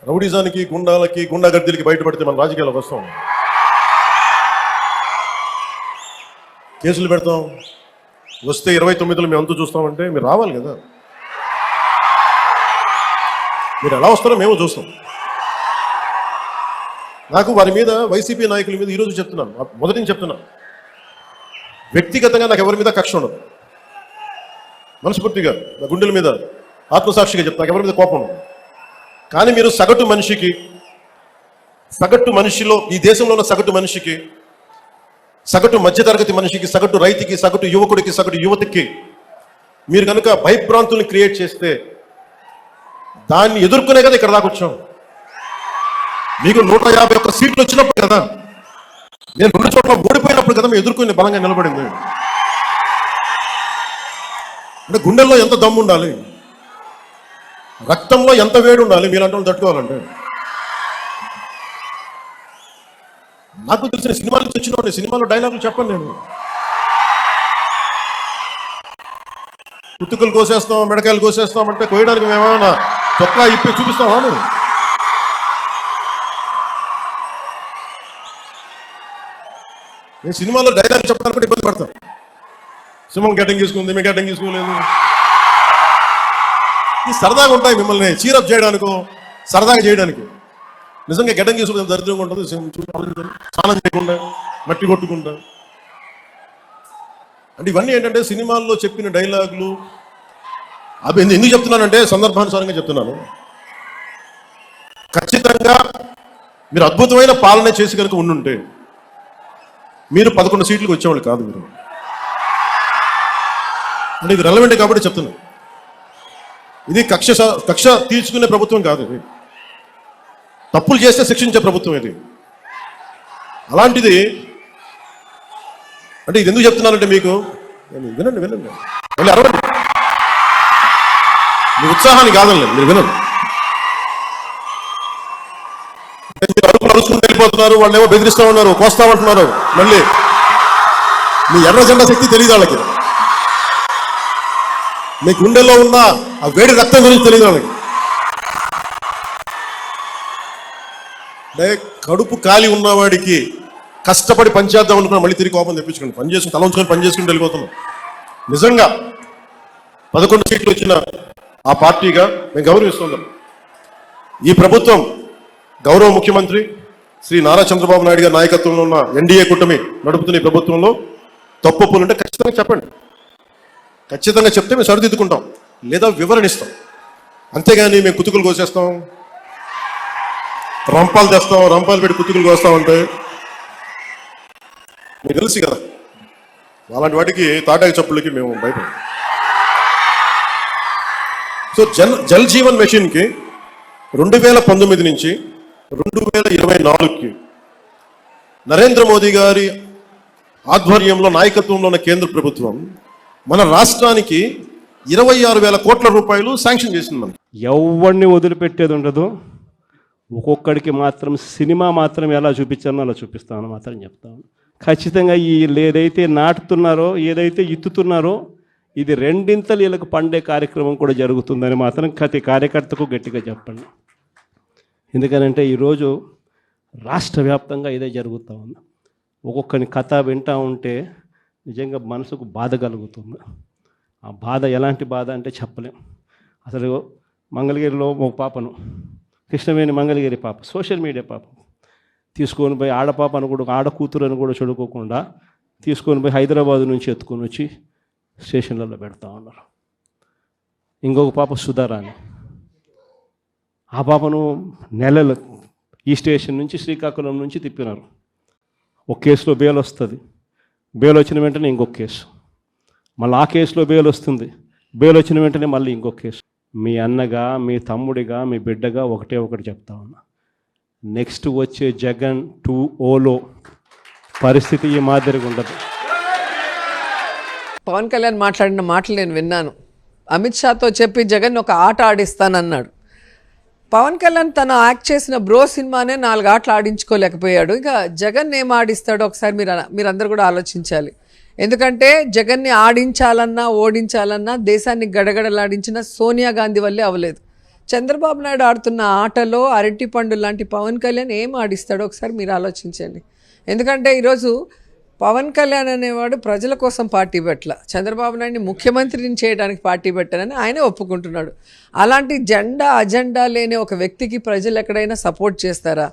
రౌడీజానికి, గుండాలకి, గుండాగర్దీలకి బయటపడితే మన రాజకీయాలకు వస్తాం, కేసులు పెడతాం. వస్తే 29లో మేము అంతా చూస్తామంటే మీరు రావాలి కదా. మీరు ఎలా వస్తారో మేము చూస్తాం. నాకు వారి మీద, వైసీపీ నాయకుల మీద ఈరోజు చెప్తున్నాను, మొదటి నుంచి చెప్తున్నాను, వ్యక్తిగతంగా నాకు ఎవరి మీద కక్ష ఉండదు. మనస్ఫూర్తిగా నా గుండెల మీద ఆత్మసాక్షిగా చెప్తాను, నాకు ఎవరి మీద కోపం ఉండదు. కానీ మీరు సగటు మనిషిలో, ఈ దేశంలో ఉన్న సగటు మనిషికి, సగటు మధ్యతరగతి మనిషికి, సగటు రైతుకి, సగటు యువకుడికి, సగటు యువతికి మీరు కనుక భయభ్రాంతుల్ని క్రియేట్ చేస్తే దాన్ని ఎదుర్కొనే కదా ఇక్కడ దాకా వచ్చాం. మీకు 151 సీట్లు వచ్చినప్పుడు కదా, నేను 2 చోట్ల ఓడిపోయినప్పుడు కదా మేము ఎదుర్కొని బలంగా నిలబడింది. అంటే గుండెల్లో ఎంత దమ్ము ఉండాలి, రక్తంలో ఎంత వేడి ఉండాలి మీలాంటి వాళ్ళు తట్టుకోవాలంటే. నాకు తెలిసిన సినిమాల నుంచి వచ్చిన వాడిని, సినిమాలో డైలాగులు చెప్పను నేను. కుతుకులు కోసేస్తాం, మిడకాయలు కోసేస్తాం అంటే కోయడానికి మేమేమన్నా చొక్కా ఇప్పి చూపిస్తామా? నేను సినిమాలో డైలాగ్ చెప్పడానికి కూడా ఇబ్బంది పడతాను. సింహం గడ్డం తీసుకుంది, మీ గడ్డం తీసుకోలేదు. ఈ సరదాగా ఉంటాయి మిమ్మల్ని చీరప్ చేయడానికో, సరదాగా చేయడానికి. నిజంగా గడ్డం తీసుకుంటే దరిద్రంగా ఉంటుంది. స్నానం చేయకుండా, మట్టి కొట్టుకుంటా. అంటే ఇవన్నీ ఏంటంటే సినిమాల్లో చెప్పిన డైలాగులు. అవి ఎందుకు చెప్తున్నానంటే సందర్భానుసారంగా చెప్తున్నాను. ఖచ్చితంగా మీరు అద్భుతమైన పాలన చేసి కనుక ఉండుంటే మీరు 11 సీట్లకు వచ్చేవాళ్ళు కాదు. మీరు అంటే ఇది రెలవెంట్ కాబట్టి చెప్తున్నాను. ఇది కక్ష తీర్చుకునే ప్రభుత్వం కాదు. ఇది తప్పులు చేస్తే శిక్షించే ప్రభుత్వం ఇది. అలాంటిది అంటే ఇది ఎందుకు చెప్తున్నానంటే మీకు వినండి మళ్ళీ అరవండి. మీ ఉత్సాహాన్ని కాదండి, మీరు వినండి. మీరు అరుపులు అరుచుకుని వెళ్ళిపోతున్నారు, వాళ్ళు ఏమో బెదిరిస్తూ ఉన్నారు, కోస్తామంటున్నారు. మళ్ళీ మీ ఎర్ర జెండా శక్తి తెలియదు వాళ్ళకి. మీ గుండెల్లో ఉన్న ఆ వేడి రక్తం గురించి తెలియదు వాళ్ళకి. కడుపు ఖాళీ ఉన్నవాడికి కష్టపడి పనిచేద్దాం అనుకున్నా మళ్ళీ తిరిగి కోపం తెప్పించుకోండి. పని చేసుకుని తల ఉంచుకొని పని చేసుకుని వెళ్ళిపోతున్నాం. నిజంగా 11 సీట్లు వచ్చిన ఆ పార్టీగా మేము గౌరవిస్తున్నాం. ఈ ప్రభుత్వం, గౌరవ ముఖ్యమంత్రి శ్రీ నారా చంద్రబాబు నాయుడు గారి నాయకత్వంలో ఉన్న ఎన్డీఏ కూటమి నడుపుతున్న ఈ ప్రభుత్వంలో తప్పులుంటే ఖచ్చితంగా చెప్పండి. ఖచ్చితంగా చెప్తే మేము సరిదిద్దుకుంటాం, లేదా వివరణిస్తాం. అంతేగాని మేము కుతుకులు కోసేస్తాం, రంపాలు తెస్తాం, రంపాలు పెట్టి కుతుకులు కోస్తామంటే మీకు తెలుసు కదా, అలాంటి వాటికి తాటాకి చప్పులకి మేము భయపడం. సో జల్ జీవన్ మిషన్కి 2019 నుంచి 2024కి నరేంద్ర మోదీ గారి ఆధ్వర్యంలో, నాయకత్వంలో ఉన్న కేంద్ర ప్రభుత్వం మన రాష్ట్రానికి 26,000 కోట్ల రూపాయలు శాంక్షన్ చేసింది. మనం ఎవరిని వదిలిపెట్టేది ఉండదు. ఒక్కొక్కడికి మాత్రం సినిమా మాత్రం ఎలా చూపించానో అలా చూపిస్తామని మాత్రం చెప్తాను. ఖచ్చితంగా ఏదైతే నాటుతున్నారో, ఏదైతే ఇత్తుతున్నారో, ఇది రెండింతలు వీళ్ళకి పండే కార్యక్రమం కూడా జరుగుతుందని మాత్రం ప్రతి కార్యకర్తకు గట్టిగా చెప్పండి. ఎందుకనంటే ఈరోజు రాష్ట్ర వ్యాప్తంగా ఇదే జరుగుతూ ఉంది. ఒక్కొక్కని కథ వింటూ ఉంటే నిజంగా మనసుకు బాధ కలుగుతుంది. ఆ బాధ ఎలాంటి బాధ అంటే చెప్పలేం. అసలు మంగళగిరిలో ఒక పాపను, కృష్ణవేణి మంగళగిరి పాప, సోషల్ మీడియా పాప తీసుకొని పోయి, ఆడపాపను కూడా, ఆడ కూతురని కూడా చూడుకోకుండా తీసుకొని పోయి హైదరాబాద్ నుంచి ఎత్తుకొని వచ్చి స్టేషన్లలో పెడతా ఉన్నారు. ఇంకొక పాప సుధారాణి, ఆ పాపను నెలలు ఈ స్టేషన్ నుంచి శ్రీకాకుళం నుంచి తిప్పినారు. ఒక కేసులో బెయిల్ వస్తుంది, బెయిల్ వచ్చిన వెంటనే ఇంకొక కేసు, మళ్ళీ ఆ కేసులో బెయిల్ వస్తుంది, బెయిల్ వచ్చిన వెంటనే మళ్ళీ ఇంకొక కేసు. మీ అన్నగా, మీ తమ్ముడిగా, మీ బిడ్డగా ఒకటి చెప్తా ఉన్నా, నెక్స్ట్ వచ్చే జగన్ 2.0లో పరిస్థితి ఈ మాదిరిగా ఉండదు. పవన్ కళ్యాణ్ మాట్లాడిన మాటలు నేను విన్నాను. అమిత్ షాతో చెప్పి జగన్ ఒక ఆట ఆడిస్తానన్నాడు. పవన్ కళ్యాణ్ తను యాక్ట్ చేసిన బ్రో సినిమానే 4 ఆటలు ఆడించుకోలేకపోయాడు. ఇక జగన్ ఏం ఆడిస్తాడో ఒకసారి మీరందరూ కూడా ఆలోచించాలి. ఎందుకంటే జగన్ని ఆడించాలన్నా, ఓడించాలన్నా దేశాన్ని గడగడలాడించిన సోనియా గాంధీ వల్లే అవ్వలేదు. చంద్రబాబు నాయుడు ఆడుతున్న ఆటలో అరటి పండు లాంటి పవన్ కళ్యాణ్ ఏం ఆడిస్తాడో ఒకసారి మీరు ఆలోచించండి. ఎందుకంటే ఈరోజు పవన్ కళ్యాణ్ అనేవాడు ప్రజల కోసం పార్టీ పెట్టల, చంద్రబాబు నాయుడిని ముఖ్యమంత్రిని చేయడానికి పార్టీ పెట్టానని ఆయనే ఒప్పుకుంటున్నాడు. అలాంటి అజెండా లేని ఒక వ్యక్తికి ప్రజలు ఎక్కడైనా సపోర్ట్ చేస్తారా?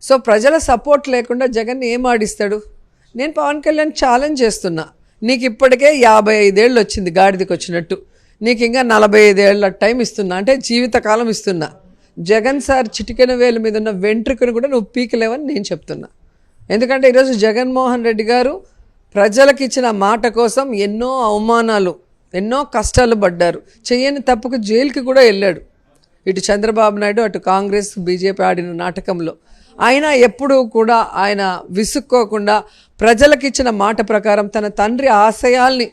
సో ప్రజల సపోర్ట్ లేకుండా జగన్ ఏం ఆడిస్తాడు? నేను పవన్ కళ్యాణ్ ఛాలెంజ్ చేస్తున్నా, నీకు ఇప్పటికే 55 ఏళ్ళు వచ్చింది గాడిదకి వచ్చినట్టు, నీకు ఇంకా 45 ఏళ్ళ టైం ఇస్తున్నా, అంటే జీవితకాలం ఇస్తున్నా. జగన్ సార్ చిటికెన వేలు మీద ఉన్న వెంట్రుకను కూడా నువ్వు పీకలేవని నేను చెప్తున్నా. ఎందుకంటే ఈరోజు జగన్మోహన్ రెడ్డి గారు ప్రజలకు ఇచ్చిన మాట కోసం ఎన్నో అవమానాలు, ఎన్నో కష్టాలు పడ్డారు. చేయని తప్పుకు జైలుకి కూడా వెళ్ళాడు. ఇటు చంద్రబాబు నాయుడు, అటు కాంగ్రెస్, బీజేపీ ఆడిన నాటకంలో. ఆయన ఎప్పుడూ కూడా ఆయన విసుక్కోకుండా ప్రజలకు ఇచ్చిన మాట ప్రకారం తన తండ్రి ఆశయాల్ని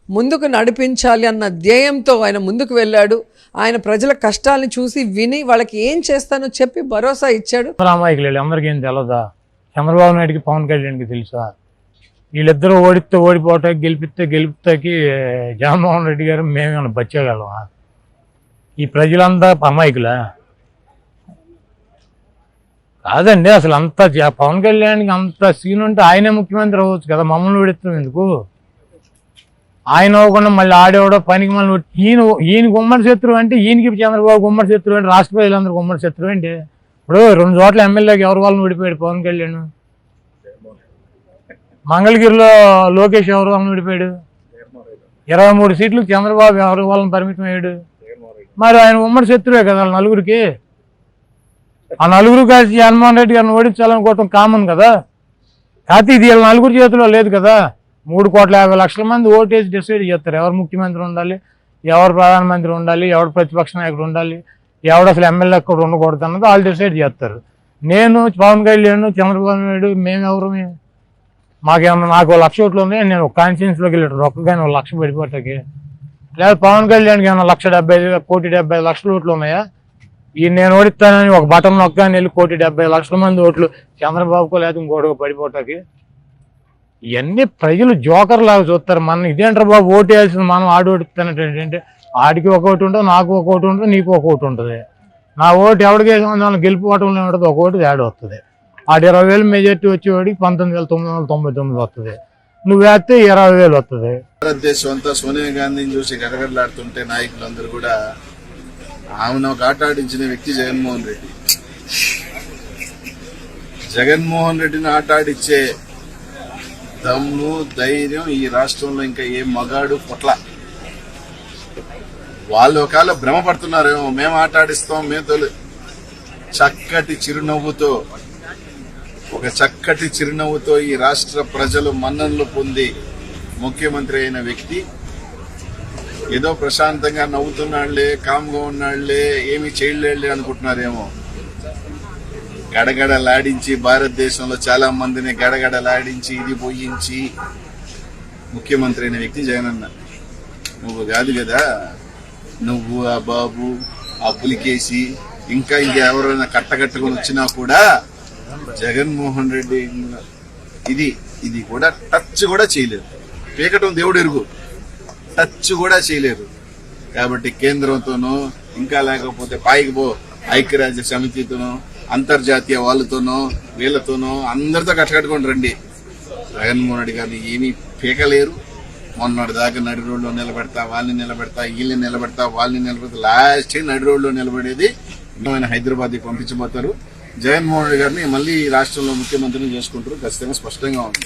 ముందుకు నడిపించాలి అన్న ధ్యేయంతో ఆయన ముందుకు వెళ్ళాడు. ఆయన ప్రజల కష్టాలను చూసి విని వాళ్ళకి ఏం చేస్తానో చెప్పి భరోసా ఇచ్చాడు. రామాయికి అందరికీ ఏం తెలదా? చంద్రబాబు నాయుడికి పవన్ కళ్యాణ్కి తెలుసా? వీళ్ళిద్దరూ ఓడిపోవటానికి గెలిపిస్తాకి జగన్మోహన్ రెడ్డి గారు మేమేమైనా బచ్చగలమా? ఈ ప్రజలంతా అమాయకులా? కాదండి. అసలు అంత పవన్ కళ్యాణ్కి అంత సీన్ ఉంటే ఆయనే ముఖ్యమంత్రి అవ్వచ్చు కదా, మమ్మల్ని ఓడిస్తాం ఎందుకు? ఆయన అవ్వకుండా మళ్ళీ ఆడేవాడో పనికి మళ్ళీ ఈయన గుమ్మడి శత్రువు అంటే, ఈయనకి చంద్రబాబు గుమ్మడి శత్రువు అంటే, రాష్ట్ర ప్రజలందరూ గుమ్మడి శత్రువు అంటే. ఇప్పుడు 2 చోట్ల ఎమ్మెల్యేకి ఎవరి వాళ్ళని ఓడిపోయాడు పవన్ కళ్యాణ్? మంగళగిరిలో లోకేష్ ఎవరి వాళ్ళని ఓడిపోయాడు? 23 సీట్లకు చంద్రబాబు ఎవరి వాళ్ళని పరిమితం అయ్యాడు. మరి ఆయన ఉమ్మడి శత్రువే కదా నలుగురికి. ఆ నలుగురు కలిసి జగన్మోహన్ రెడ్డి గారిని ఓడించాలనుకోవటం కామన్ కదా. కాకపోతే ఇది వీళ్ళ నలుగురు చేతిలో లేదు కదా. 3,50,00,000 మంది ఓటేసి డిసైడ్ చేస్తారు ఎవరు ముఖ్యమంత్రి ఉండాలి, ఎవరు ప్రధానమంత్రి ఉండాలి, ఎవరు ప్రతిపక్ష నాయకుడు ఉండాలి, ఎవడు అసలు ఎమ్మెల్యే కూడా ఉండకూడదు అన్నది వాళ్ళు డిసైడ్ చేస్తారు. నేను పవన్ కళ్యాణ్, చంద్రబాబు నాయుడు మేమెవరు? మాకేమన్నా నాకు 1,00,000 ఓట్లు ఉన్నాయి, నేను ఒక కాన్స్టిట్యూన్సీలోకి వెళ్ళాడు ఒక్కగానే 1,00,000 పడిపోతాకి. లేదా పవన్ కళ్యాణ్కి ఏమన్నా 1,70,000 ఓట్లు ఉన్నాయా? ఈ నేను ఓడిస్తానని ఒక బటన్ నొక్కగానే వెళ్ళి 1,70,00,000 మంది ఓట్లు చంద్రబాబుకో లేదా ఇంకోటికో పడిపోతాకి. ఇవన్నీ ప్రజలు జోకర్ లాగా చూస్తారు. మనం ఇదేంటారు బాబు ఓటు వేయాల్సింది మనం ఆడి ఓడిస్తానంటే ఏంటంటే, ఆడికి ఒక ఓటు ఉంటుంది, నాకు ఒక ఓటు ఉంటుంది, నీకు ఒక ఓటు ఉంటుంది. నా ఓటు ఎవరికి వేసిన గెలిపోవటంలో ఉంటుంది, ఒక ఓటు యాడ్ వస్తుంది. ఆడు 20,000 మెజార్టీ వచ్చేవాడికి 19,999 వస్తుంది. నువ్వు వేస్తే 20,000 వస్తుంది. భారతదేశం అంతా సోనియా గాంధీని చూసి గడగడలాడుతుంటే నాయకులందరూ కూడా ఆమెను ఒక ఆట ఆడించిన వ్యక్తి జగన్మోహన్ రెడ్డి. జగన్మోహన్ రెడ్డిని ఆట ఆడిచ్చే దమ్ము, ధైర్యం ఈ రాష్ట్రంలో ఇంకా ఏ మగాడు పొట్ల. వాళ్ళు ఒకవేళ భ్రమపడుతున్నారేమో, మేము ఆట ఆడిస్తాం, మేము చక్కటి చిరునవ్వుతో ఈ రాష్ట్ర ప్రజలు మన్ననలు పొంది ముఖ్యమంత్రి అయిన వ్యక్తి ఏదో ప్రశాంతంగా నవ్వుతున్నాళ్లే, కామ్గా ఉన్నాళ్లే, ఏమీ చేయలేళ్లే అనుకుంటున్నారేమో. గడగడలాడించి భారతదేశంలో చాలా మందిని గడగడలాడించి ఇది పోయించి ముఖ్యమంత్రి అయిన వ్యక్తి జగనన్న. నువ్వు కాదు కదా, నువ్వు ఆ బాబు, ఆ పులికేసి ఇంకా ఎవరైనా కట్టకట్టుకుని వచ్చినా కూడా జగన్మోహన్ రెడ్డి ఇది కూడా టచ్ కూడా చేయలేదు. పీకటం దేవుడు ఎరుగు, టచ్ కూడా చేయలేరు. కాబట్టి కేంద్రంతోనూ ఇంకా లేకపోతే పాయికి ఐక్యరాజ్య సమితితోనూ అంతర్జాతీయ వాళ్ళతోనూ వీళ్ళతోనూ అందరితో కట్టకట్టుకొని రండి. జగన్మోహన్ రెడ్డి గారిని ఏమీ పీకలేరు. మొన్నటి దాకా నడి రోడ్లో నిలబెడతా, వాళ్ళని నిలబెడతా, వీళ్ళని నిలబెడతా, వాళ్ళని నిలబెడతా, లాస్ట్ నడి రోడ్లో నిలబడేది హైదరాబాద్కి పంపించబోతారు. జగన్మోహన్ రెడ్డి గారిని మళ్ళీ రాష్ట్రంలో ముఖ్యమంత్రిని చేసుకుంటారు. ఖచ్చితంగా స్పష్టంగా ఉంది.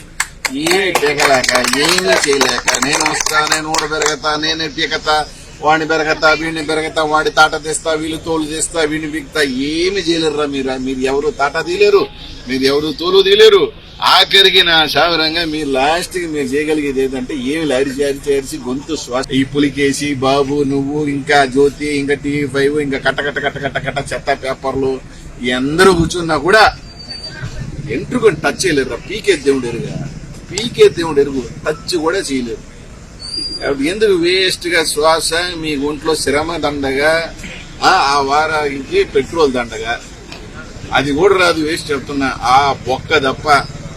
ఏమీ పీకలేక, ఏమీ చేయలేక, నేను వస్తా, నేను ఊడ పెరగతా, నేనే పీకతా, వాడిని పెరగతా, వీడిని పెరగతా, వాడి తాట తీస్తా, వీళ్ళు తోలు తీస్తా, వీడిని పీకుతా, ఏమి చేయలేరురా మీరు ఎవరు తాట తీయలేరు, మీరు ఎవరు తోలు తీయలేరు. ఆఖరికి నా సావరంగా మీరు లాస్ట్ కి మీరు చేయగలిగేది ఏంటంటే ఏమి అరిచి గొంతు శ్వాస. ఈ పులికేసి బాబు, నువ్వు ఇంకా జ్యోతి, ఇంకా TV5, ఇంకా కట్ట చెత్త పేపర్లు ఈ అందరూ కూర్చున్నా కూడా ఎంట్రుకొని టచ్ చేయలేరు. పీకే దేవుడు ఎరుగు టచ్ కూడా చేయలేరు. ఎందుకు వేస్ట్ గా శ్వాస, మీ ఒంట్లో శ్రమ దండగా, ఆ వారానికి పెట్రోల్ దండగా, అది కూడా రాదు. వేస్ట్ చెప్తున్నా. ఆ బొక్క తప్ప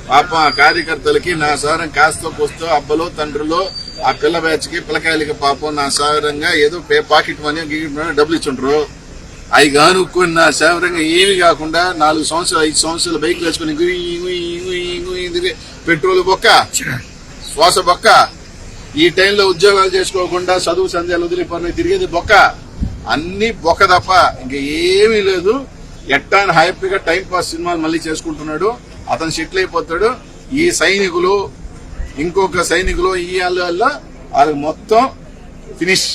పాపం ఆ కార్యకర్తలకి నా సారం కాస్తో పోస్తో అబ్బలో తండ్రులో ఆ పిల్ల బ్యాచ్ కి పిల్లకాయలకి పాపం నా సారంగా ఏదో పాకెట్ మనీ డబ్బులు ఇచ్చుంటారు. అవి కానుక్కున్న సేవరంగా ఏమి కాకుండా 4 సంవత్సరాలు 5 సంవత్సరాలు బైక్లు వేసుకుని పెట్రోల్ బొక్క, శ్వాస బొక్క, ఈ టైంలో ఉద్యోగాలు చేసుకోకుండా చదువు సంధ్యాలు వదిలిపోయి తిరిగేది బొక్క, అన్ని బొక్క తప్ప ఇంకా ఏమీ లేదు. ఎట్టా హ్యాపీగా టైం పాస్ సినిమాలు మళ్ళీ చేసుకుంటున్నాడు. అతను సెటిల్ అయిపోతాడు. ఈ సైనికులు ఇంకొక సైనికులు ఈ వాళ్ళ మొత్తం ఫినిష్.